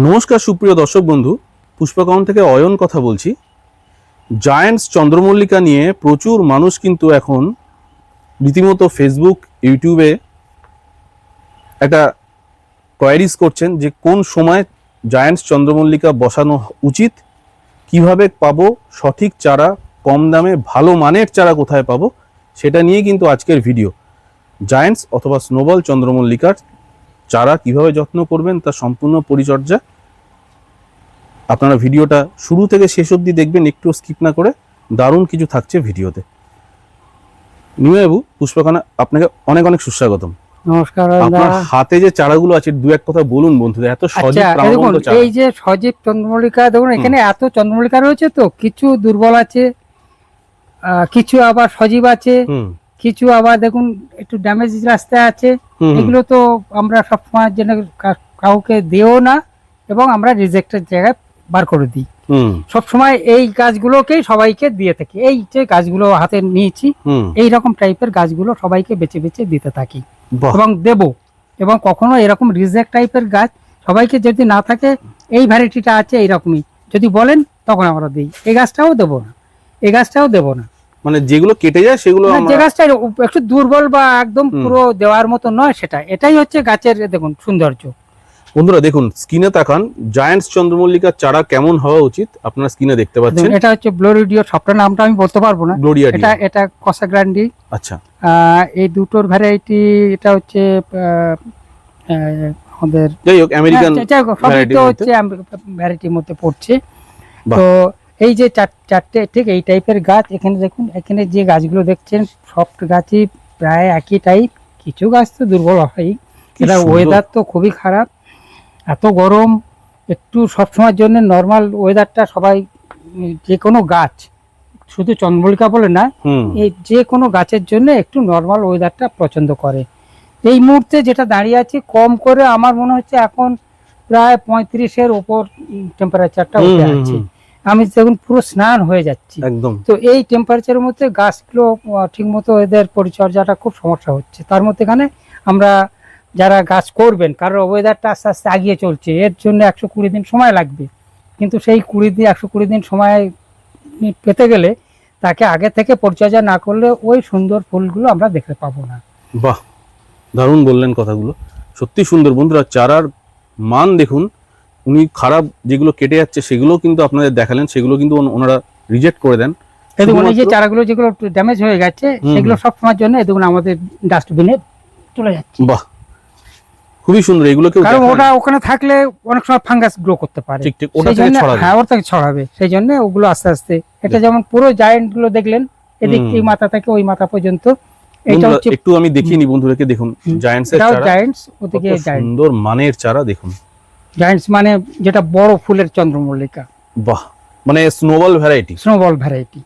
নমস্কার সুপ্রিয় দর্শক বন্ধু, পুষ্পাকাউন্ট থেকে অয়ন কথা বলছি। জায়ান্টস চন্দ্রমল্লিকা নিয়ে প্রচুর মানুষ কিন্তু এখন রীতিমতো ফেসবুক ইউটিউবে একটা কোয়ারিজ করছেন যে কোন সময় জায়ান্টস চন্দ্রমল্লিকা বসানো উচিত, কিভাবে পাবো সঠিক চারা, কম দামে ভালো মানের চারা কোথায় পাবো, সেটা নিয়ে কিন্তু আজকের ভিডিও। জায়ান্টস অথবা স্নোবল চন্দ্রমল্লিকার চারা কিভাবে যত্ন করবেন তার সম্পূর্ণ পরিচর্যা আপনারা ভিডিওটা শুরু থেকে শেষ অবধি দেখবেন, একটু স্কিপ না করে। দারুণ কিছু থাকছে ভিডিওতে। নিমাইবাবু, পুষ্পাখানা আপনাকে অনেক অনেক সুস্বাগতম। নমস্কার। আপনার হাতে যে চারাগুলো আছে দু এক কথা বলুন বন্ধুদের। এত সজীব প্রাণবন্ত চারা। এই যে সজীব চন্দ্রমল্লিকা দেখুন, এখানে এত চন্দ্রমল্লিকা রয়েছে, তো কিছু দুর্বল আছে, কিছু আবার সজীব আছে, কিছু আবার দেখুন একটু ড্যামেজ রাস্তায় আছে। এগুলো তো আমরা সবসময়ের জন্য কাউকে দিও না এবং আমরা রিজেক্টের জায়গায় বার করে দিই। সবসময় এই গাছগুলোকেই সবাইকে দিয়ে থাকি। এই যে গাছগুলো হাতে নিয়েছি, এই রকম টাইপের গাছগুলো সবাইকে বেছে বেছে দিতে থাকি এবং দেব। এবং কখনো এরকম রিজেক্ট টাইপের গাছ সবাইকে যদি না থাকে, এই ভ্যারাইটিটা আছে এইরকমই যদি বলেন, তখন আমরা দিই। এই গাছটাও দেবো না, এই গাছটাও দেবো না। মানে যেগুলো কেটে যায় সেগুলো যে গাছটা একটু দুর্বল বা একদম পুরো দেওয়ার মতো নয়, সেটা এটাই হচ্ছে গাছের দেখুন সৌন্দর্য। বন্ধুরা দেখুন, স্ক্রিনে তাকান, জায়ান্টস চন্দ্রমল্লিকার চারা কেমন হওয়া উচিত আপনারা স্ক্রিনে দেখতে পাচ্ছেন। এটা হচ্ছে গ্লোরিডিও, সবটা নামটা আমি বলতে পারবো না। এটা কসা গ্র্যান্ডি। আচ্ছা, এই দুটোর ভ্যারাইটি, এটা হচ্ছে আমাদের যাই হোক আমেরিকান ভ্যারাইটির মধ্যে পড়ছে। তো এই যে চারটে ঠিক এই টাইপের গাছ এখানে দেখুন, এখানে যে গাছগুলো দেখছেন সব গাছই প্রায় একই টাইপ। কিছু গাছ তো দুর্বল হয়, এটা ওয়েদার তো খুবই খারাপ, এত গরম। একটু সবসময়ের জন্য নর্মাল ওয়েদারটা সবাই, যে কোনো গাছ, শুধু চন্দ্রমল্লিকা বলে না, এই যে কোনো গাছের জন্য একটু নর্মাল ওয়েদারটা পছন্দ করে। এই মুহূর্তে যেটা দাঁড়িয়ে আছে, কম করে আমার মনে হচ্ছে এখন প্রায় 35-এর উপর টেম্পারেচারটা উঠে আছে। আমি দেখুন পুরো স্নান হয়ে যাচ্ছি একদম। তো এই টেম্পারেচারের মধ্যে গাছগুলো ঠিক মতো এদের পরিচর্যাটা খুব সমস্যা হচ্ছে। তার মধ্যে এখানে আমরা যারা গাছ করবেন, কারণ ওয়েদারটা আস্তে আস্তে আগিয়ে চলছে, এর জন্য 120 দিন সময় লাগবে। কিন্তু সেই 120 দিন সময় পেতে গেলে তাকে আগে থেকে পরিচর্যা না করলে ওই সুন্দর ফুলগুলো আমরা দেখতে পাবো না। বাহ, দারুণ বললেন কথাগুলো, সত্যি সুন্দর। বন্ধুরা চারার মান দেখুন, উনি খারাপ যেগুলো কেটে যাচ্ছে সেগুলো কিন্তু আপনাদের দেখালেন, সেগুলো কিন্তু ওনারা রিজেক্ট করে দেন। এই যে চারাগুলো যেগুলো ড্যামেজ হয়ে গেছে সেগুলো সব সময়ের জন্য দেখুন আমাদের ডাস্টবিনে চলে যাচ্ছে। বাহ, খুবই সুন্দর। এগুলো কেউ, কারণ ওটা ওখানে থাকলে অনেক সময় ফাঙ্গাস গ্রো করতে পারে, ঠিক ঠিক ওটা থেকে ছড়াবে। হ্যাঁ, ওটা থেকে ছড়াবে। সেই জন্য ওগুলো আস্তে আস্তে, এটা যেমন পুরো জায়ান্ট গুলো দেখলেন, এদিক এই মাথা থেকে ওই মাথা পর্যন্ত, এটা হচ্ছে একটু আমি দেখিয়ে নি বন্ধুদেরকে। দেখুন জায়ান্টস এর চারা, জায়ান্টস ওদিকে সুন্দর মানের চারা দেখুন। জায়ান্টস মানে যেটা বড় ফুলের চন্দ্রমল্লিকা। বাহ, মানে স্নোবল ভ্যারাইটি। Snowball variety.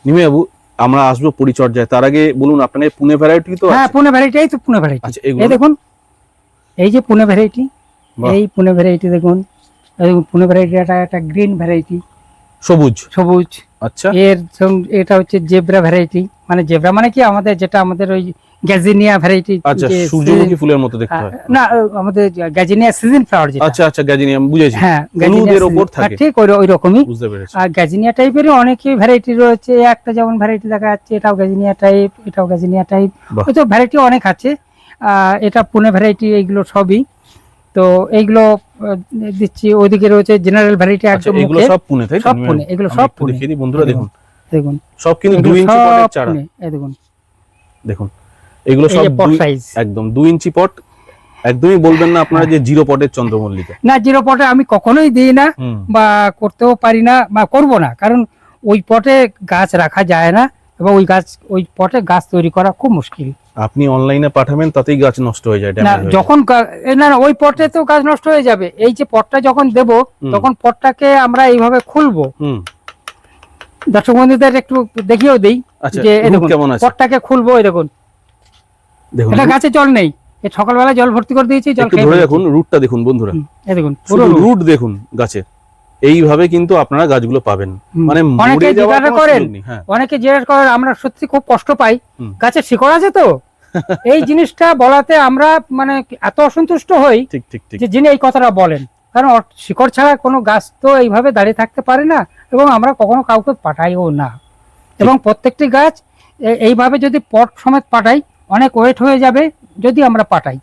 নিমেবাবু, আমরা আসবো পরিচর্যায়, তার আগে বলুন আপনাদের পুনে ভ্যারাইটি তো? হ্যাঁ, পুনে ভ্যারাইটি, এই তো পুনে ভ্যারাইটি। আচ্ছা, এই দেখুন, এই যে পুনে ভ্যারাইটি, এই পুনে ভ্যারাইটি দেখুন। পুনে ভ্যারাইটি একটা গ্রিন ভ্যারাইটি, সবুজ সবুজ। আচ্ছা, এটা হচ্ছে জেব্রা ভ্যারাইটি। মানে জেব্রা মানে কি, আমাদের যেটা আমাদের ওই গ্যাজিনিয়া ভ্যারাইটি। আচ্ছা, সূর্যমুখী ফুলের মতো দেখতে হয় না, আমাদের গ্যাজিনিয়া সিজন ফ্লাওয়ার যেটা। আচ্ছা আচ্ছা, গ্যাজিনিয়া বুঝেছি। হ্যাঁ, হলুদের উপর থাকে, ঠিক ওই রকমই। বুঝতে পেরেছি। আর গ্যাজিনিয়া টাইপের অনেকই ভ্যারাইটি রয়েছে। একটা যেমন ভ্যারাইটি দেখা যাচ্ছে, এটাও গ্যাজিনিয়া টাইপ, এটাও গ্যাজিনিয়া টাইপ। ওই তো ভ্যারাইটি অনেক আছে। এটা পুনে ভ্যারাইটি, এইগুলো সবই। তো এইগুলো দিচ্ছি। ওইদিকে রয়েছে জেনারেল ভ্যারাইটি, একদম এগুলো সব পুনে, তাই? সব পুনে, এগুলো সব পুনে। দেখিয়ে দিই বন্ধুরা, দেখুন দেখুন, সব কিন্তু 2 ইঞ্চি পটের চারা। এই দেখুন, দেখুন এগুলো সব একদম 2 ইঞ্চি পট। একদমই বলবেন না আপনারা যে 0 পটের চন্দ্রমল্লিকা। না, 0 পটে আমি কখনোই দিই না, বা করতেও পারি না, বা করব না। কারণ ওই পটে গাছ রাখা যায় না, এবং ওই পটে গাছ তৈরি করা খুব মুশকিল। আপনি অনলাইনে পাঠাবেন, তাতেই গাছ নষ্ট হয়ে যায়। না, যখন না ওই পটে তো গাছ নষ্ট হয়ে যাবে। এই যে পটটা যখন দেব, তখন পটটাকে আমরা এইভাবে খুলবো। দর্শক বন্ধুদের একটু দেখিয়েও দেই যে পটটাকে খুলবো। এই দেখুন, এটা গাছে জল নেই, সকালবেলা জল ভর্তি করে দিয়েছি, জল খেয়ে। ধরে দেখুন রুটটা দেখুন বন্ধুরা, এই দেখুন পুরো রুট দেখুন গাছের। এইভাবে কিন্তু আপনারা গাছগুলো পাবেন। মানে অনেকে জিজ্ঞাসা করেন, আমরা সত্যি খুব কষ্ট পাই, গাছের শিকড় আছে তো। এই জিনিসটা বলাতে আমরা মানে এত অসন্তুষ্ট হই, ঠিক ঠিক ঠিক, যে যিনি এই কথাটা বলেন কারণ শিকড় ছাড়া কোনো গাছ তো এইভাবে দাঁড়িয়ে থাকতে পারে না, এবং আমরা কখনো কাউকে পাঠাইও না। এবং প্রত্যেকটি গাছ এইভাবে যদি পট সমেত পাঠাই, অনেক ওয়েট হয়ে যাবে। যদি আমরা পাঠাই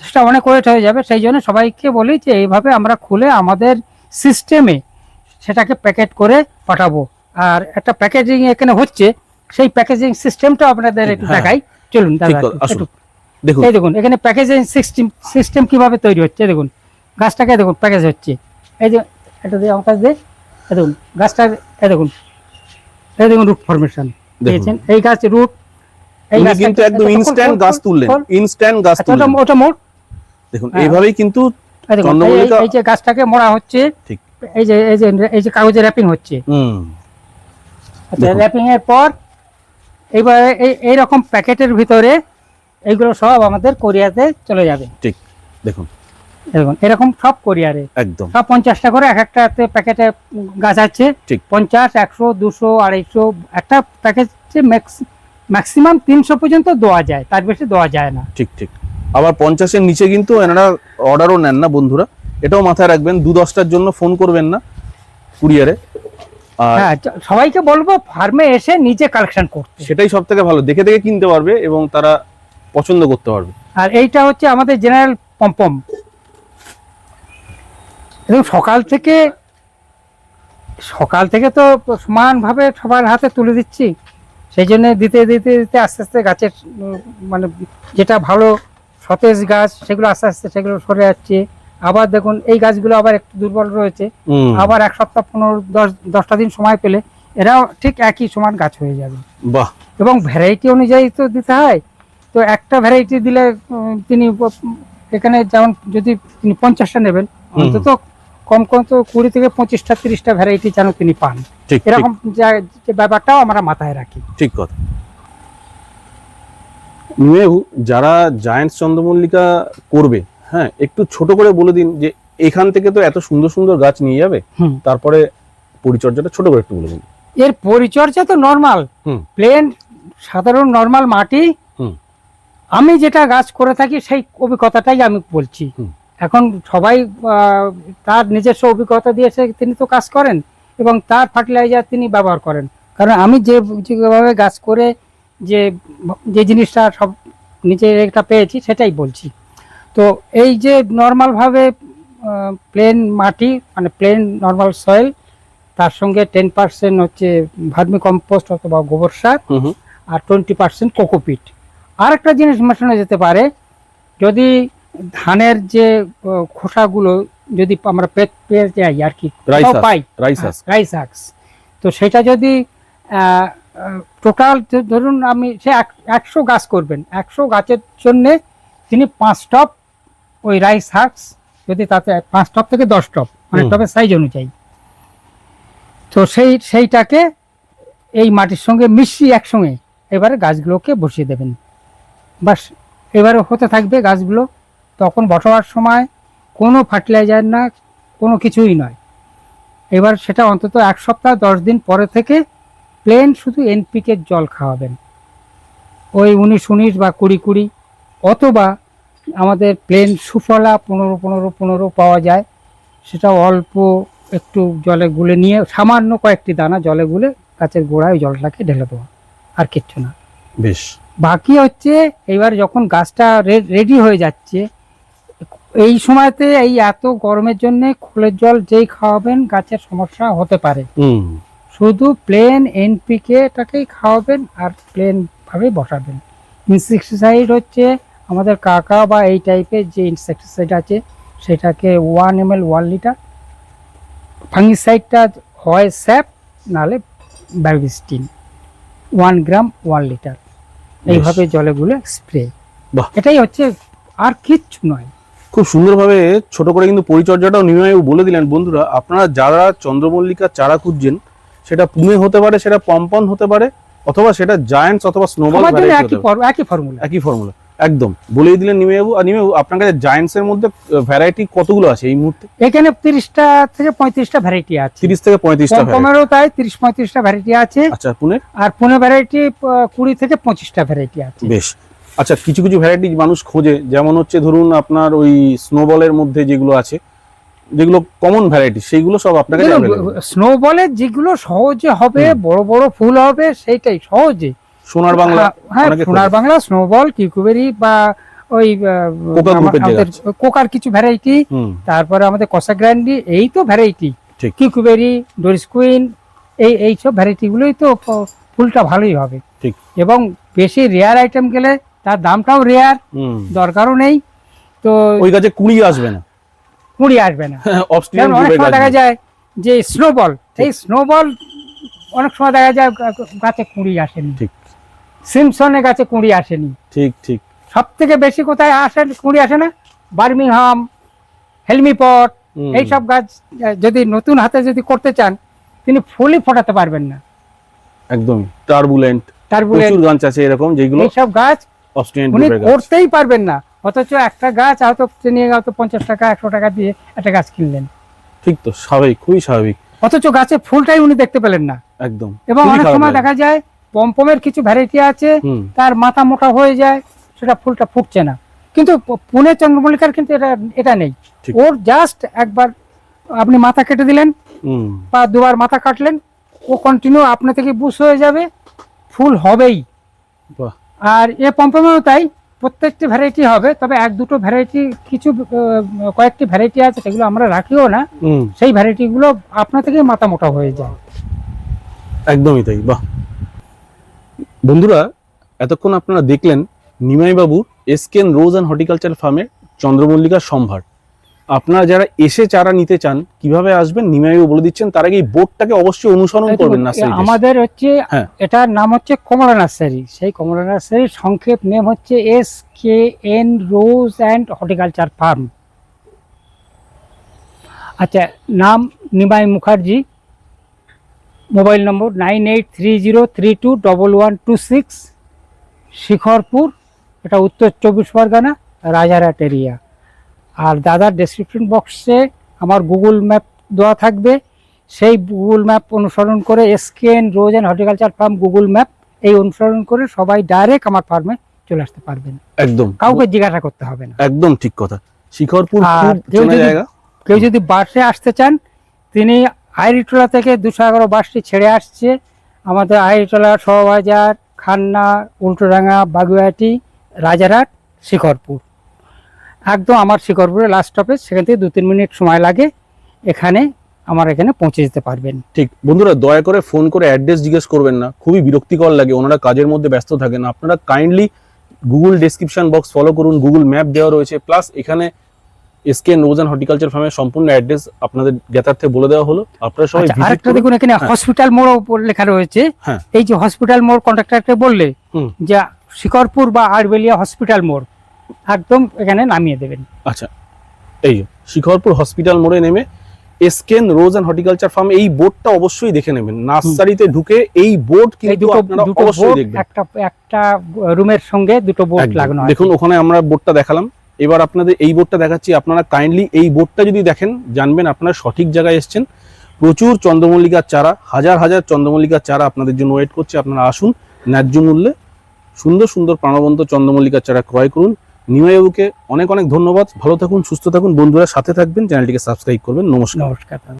সেটা অনেক ওয়েট হয়ে যাবে, সেই জন্য সবাইকে বলি যে এইভাবে আমরা খুলে আমাদের সিস্টেমে সেটাকে প্যাকেট করে পাঠাবো। আর একটা প্যাকেজিং এখানে হচ্ছে, সেই প্যাকেজিং সিস্টেমটা আপনাদের একটু দেখাই, চলুন দাদা একটু দেখুন। এই দেখুন এখানে প্যাকেজিং সিস্টেম কিভাবে তৈরি হচ্ছে, দেখুন গাছটাকে দেখুন প্যাকেজ হচ্ছে। এই যে এটা দিয়ে আমার কাছে দেখুন গাছটা, এই দেখুন রুট ফরমেশন দিয়েছেন, এই গাছ রুট, এই গাছ কিন্তু একদম ইনস্ট্যান্ট গাছ তুললেন, ইনস্ট্যান্ট গাছ তুললেন। ওটা মোড় দেখুন এইভাবেই কিন্তু এই যে গাছটাকে মোড়া হচ্ছে, ঠিক এই যে কাগজে র্যাপিং হচ্ছে। আচ্ছা, র্যাপিং এর পর এইবারে এইরকম প্যাকেটের ভিতরে এইগুলো সব আমাদের কোরিয়াতে চলে যাবে। ঠিক দেখুন এরকম সব কোরিয়ারে একদম সব 50টা করে এক একটাতে প্যাকেটে গাছ আছে। ঠিক 50, 100, 200, 250 একটা প্যাকেটে ম্যাক্সিমাম 300 পর্যন্ত দেওয়া যায়, তার বেশি দেওয়া যায় না। ঠিক ঠিক। আবার 50-এর নিচে কিন্তু এনারা অর্ডারও নেন না বন্ধুরা, এটাও মাথায় রাখবেন। 2-10টার জন্য ফোন করবেন না কুরিয়ারে। হ্যাঁ, সবাইকে বলবো ফার্মে এসে নিজে কালেকশন করতে, সেটাই সব থেকে ভালো। দেখে দেখে কিনতে পারবে এবং তারা পছন্দ করতে পারবে। আর এইটা হচ্ছে আমাদের জেনারেল পম্পম। এবং সকাল থেকে তো সমানভাবে সবার হাতে তুলে দিচ্ছি, সেই জন্য দিতে দিতে দিতে আস্তে আস্তে গাছের মানে যেটা ভালো সতেজ গাছ সেগুলো আস্তে আস্তে সেগুলো সরে যাচ্ছে। আবার দেখুন এই গাছগুলো আবার একটু দুর্বল রয়েছে, আবার 1 সপ্তাহ 15-10টা দিন সময় পেলে এরাও ঠিক একই সমান গাছ হয়ে যাবে। বাহ। এবং ভ্যারাইটি অনুযায়ী তো দিতে হয়, তো একটা ভ্যারাইটি দিলে তিনি এখানে যেমন যদি তিনি 50টা নেবেন, অন্তত কম কম তো 20 থেকে 25টা 30টা ভ্যারাইটি যেন তিনি পান, এরকম যে ব্যাপারটাও আমরা মাথায় রাখি। ঠিক কথা। যারা জায়ান্টস চন্দ্রমল্লিকা করবে, হ্যাঁ একটু ছোট করে বলে দিন যে এখান থেকে তো এত সুন্দর সুন্দর গাছ নিয়ে যাবে, তারপরে পরিচর্যাটা ছোট করে একটু বলে দিন। এর পরিচর্যা তো নরমাল প্লেন সাধারণ নরমাল মাটি, আমি যেটা গাছ করে থাকি সেই অভিজ্ঞতাটাই আমি বলছি। এখন সবাই তার নিজস্ব অভিজ্ঞতা দিয়েছে, তিনি তো কাজ করেন এবং তার ফার্টিলাইজার তিনি ব্যবহার করেন। কারণ আমি যেভাবে গাছ করে যে জিনিসটা সব নিচে একটা পেয়েছি সেটাই বলছি। তো এই যে নর্মালভাবে প্লেন মাটি মানে প্লেন নর্মাল সয়েল, তার সঙ্গে 10% হচ্ছে ভার্মি কম্পোস্ট অথবা গোবর সার, আর 20% কোকোপিট। আর একটা জিনিস মেশানো যেতে পারে, যদি ধানের যে খোসাগুলো যদি আমরা পেয়ে যাই আর কি, পাই রাইসাক্স, তো সেটা যদি টোটাল ধরুন আমি সে 100 গাছ করবেন, 100 গাছের জন্য তিনি 5 টপ ওই রাইস হাক্স, যদি তাতে 5 টপ থেকে 10 টপ মানে টপের সাইজ অনুযায়ী, তো সেইটাকে এই মাটির সঙ্গে মিশিয়ে একসঙ্গে এবারে গাছগুলোকে বসিয়ে দেবেন। বাস এবারে হতে থাকবে গাছগুলো। তখন বসাবার সময় কোনো ফার্টিলাইজার না, কোনো কিছুই নয়। এবার সেটা অন্তত 1 সপ্তাহ 10 দিন পরে থেকে প্লেন শুধু এনপিকে জল খাওয়াবেন, ওই 19-19 বা 20-20, অথবা আমাদের প্লেন সুফলা 15-15-15 পাওয়া যায়, সেটা অল্প একটু জলে গুলে নিয়ে সামান্য কয়েকটি দানা জলে গুলে গাছের গোড়ায় জলটাকে ঢেলে দেওয়া, আর কিচ্ছু না। বেশ। বাকি হচ্ছে এবার যখন গাছটা রেডি হয়ে যাচ্ছে, এই সময়তে এই এত গরমের জন্য খোলের জল যেই খাওয়াবেন গাছের সমস্যা হতে পারে। শুধু প্লেন এনপিকেটাকেই খাওয়াবেন আর প্লেন ভাবে বসাবেন। ইনসেকটিসাইড হচ্ছে আমাদের কাকা বা এই টাইপের যে ইনসেকটিসাইড আছে সেটাকে 1 ml 1 লিটার, ফাঙ্গিসাইডটা হয় স্যাপ নালে ব্যাভিস্টিন 1 গ্রাম 1 লিটার, এইভাবে জলে গুলে স্প্রে। এটাই হচ্ছে, আর কিচ্ছু নয়। খুব সুন্দরভাবে ছোট করে কিন্তু পরিচর্যাটাও নিয়মে বলে দিলেন। বন্ধুরা, আপনারা যারা চন্দ্রমল্লিকা চারা খুঁজছেন, সেটা পুনে হতে পারে, সেটা পম্পন হতে পারে, অথবা সেটা জায়ান্টস অথবা স্নোবল, একই ফর্মুলা একদম বলেই দিলেন নিমেবাবু। আর নিমেবাবু, আপনার কাছে জায়ান্টস এর মধ্যে ভ্যারাইটি কতগুলো আছে এই মুহূর্তে? এখানে 30টা থেকে 35টা ভ্যারাইটি আছে। 30 থেকে 35টা, পম্পমেরও তাই 30-35টা ভ্যারাইটি আছে। আচ্ছা, পুনে? আর পুনে ভ্যারাইটি 20 থেকে 25টা ভ্যারাইটি আছে। বেশ। আচ্ছা, কিছু কিছু ভ্যারাইটি মানুষ খোঁজে, যেমন হচ্ছে ধরুন আপনার ওই স্নোবলের মধ্যে যেগুলো আছে, যেগুলো কমন ভ্যারাইটি সেইগুলো সব আপনার কাছে available? স্নোবলের যেগুলো সহজে হবে, বড় বড় ফুল হবে, সেইটাই সহজে। সোনার বাংলা হ্যাঁ, অনেকে সোনার খোঁজে। বাংলা, স্নোবল, কিউকুবেরি বা ওই কোকা গ্রুপের যে আমাদের গাছ। কোকার কিছু ভ্যারাইটি, হুম, তারপরে আমাদের কসা গ্র্যান্ডি, এই তো ভ্যারাইটি। ঠিক। কিউকুবেরি, ডোরিস কুইন, এই সব ভ্যারাইটি গুলোই তো ফুলটা ভালোই হবে। ঠিক। এবং বেশি রেয়ার আইটেম গেলে তার দামটাও রেয়ার, হুম। দরকারও নেই। তো ওই গাছে কুড়ি আসবে না, কুড়ি আসবে না। অস্ট্রেলিয়ান যেমন অনেক গ্রুপের সময় গাছ। দেখা যায় যে স্নোবল, এই স্নোবল অনেক সময় দেখা যায় গাছে কুড়ি আসেনি, ঠিক সিমসনের গাছে কুড়ি আসেনি। ঠিক ঠিক। সব থেকে বেশি কোথায় আসে, কুড়ি আসে না? বার্মিংহাম, হেলমিপট, হুম, এইসব গাছ যদি নতুন হাতে যদি করতে চান, তিনি ফুলই ফোটাতে পারবেন না। একদমই টার্বুলেন্ট, টার্বুলেন্ট, প্রচুর গাছ আছে এরকম যেগুলো এইসব গাছ অস্ট্রেলিয়ান উনি গ্রুপের গাছ। করতেই পারবেন না, অথচ একটা গাছ হয়তো তিনি হয়তো 50 টাকা 100 টাকা দিয়ে একটা গাছ কিনলেন, ঠিক তো, স্বাভাবিক, খুবই স্বাভাবিক। অথচ গাছের ফুলটাই উনি দেখতে পেলেন না। একদম। এবং খুবই অনেক খারাপ সময় লাগে। দেখা যায় পমপমের কিছু ভ্যারাইটি আছে, হুম, তার মাথা মোটা হয়ে যায়, সেটা ফুলটা ফুটছে না। কিন্তু পুনে চন্দ্রমল্লিকার কিন্তু এটা নেই। ঠিক। ওর জাস্ট একবার আপনি মাথা কেটে দিলেন হুম, বা দুবার মাথা কাটলেন, ও কন্টিনিউ আপনার থেকে বুশ হয়ে যাবে, ফুল হবেই। বাহ, আর এ পম্পমেও তাই, প্রত্যেকটি ভ্যারাইটি হবে, তবে এক দুটো ভ্যারাইটি, কিছু কয়েকটি ভ্যারাইটি আছে সেগুলো আমরা রাখিও না, হুম, সেই ভ্যারাইটিগুলো আপনার থেকে মাথা মোটা হয়ে যায়। একদমই তাই। বাহ, বন্ধুরা, এতক্ষণ আপনারা দেখলেন নিমাই বাবুর এসকেন রোজ অ্যান্ড হর্টিকালচার ফার্মের চন্দ্রমল্লিকার সম্ভার। আপনারা যারা এসে চারা নিতে চান কিভাবে আসবেন নিমাই বাবু বলে দিচ্ছেন। তার আগে এই বোর্ডটাকে অবশ্যই অনুসরণ করবেন নার্সারি। আমাদের হচ্ছে হ্যাঁ। এটার নাম হচ্ছে কমলা নার্সারি। সেই কমলা নার্সারির সংক্ষেপ নেম হচ্ছে SKN rose and horticulture farm. আচ্ছা, নাম নিমাই মুখার্জি, মোবাইল নম্বর 9830321126, শিখরপুর, এটা উত্তর 24 পরগনা, রাজারহাট এরিয়া। আর দাদার ডেসক্রিপশন বক্সে আমার গুগল ম্যাপ দেওয়া থাকবে, সেই গুগল ম্যাপ অনুসরণ করে SKN rose and horticulture farm Google map এই অনুসরণ করে সবাই ডাইরেক্ট আমার ফার্মে চলে আসতে পারবেন, একদম, কাউকে জিজ্ঞাসা করতে হবে না। একদম ঠিক কথা। শিখরপুর আর খুব চেনা জায়গা। কেউ যদি বাসে আসতে চান, তিনি আইরিটোলা থেকে 211 বাসটি ছেড়ে আসছে আমাদের আইরিটোলা, শোভাবাজার, খান্না, উল্টোডাঙ্গা, বাগুইআটি, রাজারহাট, শিখরপুর। একদম আমার শিখরপুরে লাস্ট স্টপেজ, সেখান থেকে 2-3 মিনিট সময় লাগে, এখানে পৌঁছে যেতে পারবেন। ঠিক বন্ধুরা, দয়া করে ফোন করে অ্যাড্রেস জিজ্ঞেস করবেন না, খুবই বিরক্তিকর লাগে, ওনারা কাজের মধ্যে ব্যস্ত থাকেন। আপনারা kindly Google description box follow করুন, গুগল ম্যাপ দেওয়া রয়েছে, প্লাস এখানে SKN রোজ অ্যান্ড হর্টিকালচার ফার্মের সম্পূর্ণ অ্যাড্রেস আপনাদের জ্ঞাতার্থে বলে দেওয়া হলো। আপনারা সবাই আচ্ছা, ভিজিট আরেকটা করুন। দেখুন, এখানে হ্যাঁ। হসপিটাল মোড় লেখা রয়েছে। হ্যাঁ। এই যে হসপিটাল মোড়, কন্ট্রাক্টরকে বললে হুম। যে শিকরপুর বা আরবেলিয়া হসপিটাল মোড়, একদম এখানে নামিয়ে দেবেন। আচ্ছা, এই যে শিখরপুর হসপিটাল মোড়ে নেমে SKN rose and horticulture farm এই বোর্ডটা অবশ্যই দেখে নেবেন। নার্সারিতে ঢুকে এই বোর্ড এই কিন্তু দুটো আপনারা দুটো অবশ্যই বোর্ড, দেখবেন। একটা রুমের সঙ্গে দুটো বোর্ড একদম। লাগানো আছে। দেখুন, ওখানে আমরা বোর্ডটা দেখালাম, এবার আপনাদের এই বোর্ডটা দেখাচ্ছি। আপনারা কাইন্ডলি এই বোর্ডটা যদি দেখেন, জানবেন আপনারা সঠিক জায়গায় এসেছেন। প্রচুর চন্দ্রমল্লিকার চারা, হাজার হাজার চন্দ্রমল্লিকার চারা আপনাদের জন্য ওয়েট করছে। আপনারা আসুন, ন্যায্য মূল্যে সুন্দর সুন্দর প্রাণবন্ত চন্দ্রমল্লিকার চারা ক্রয় করুন। নিমাইবাবুকে অনেক অনেক ধন্যবাদ। ভালো থাকুন, সুস্থ থাকুন বন্ধুরা, সাথে থাকবেন, চ্যানেলটিকে সাবস্ক্রাইব করবেন। নমস্কার। নমস্কার।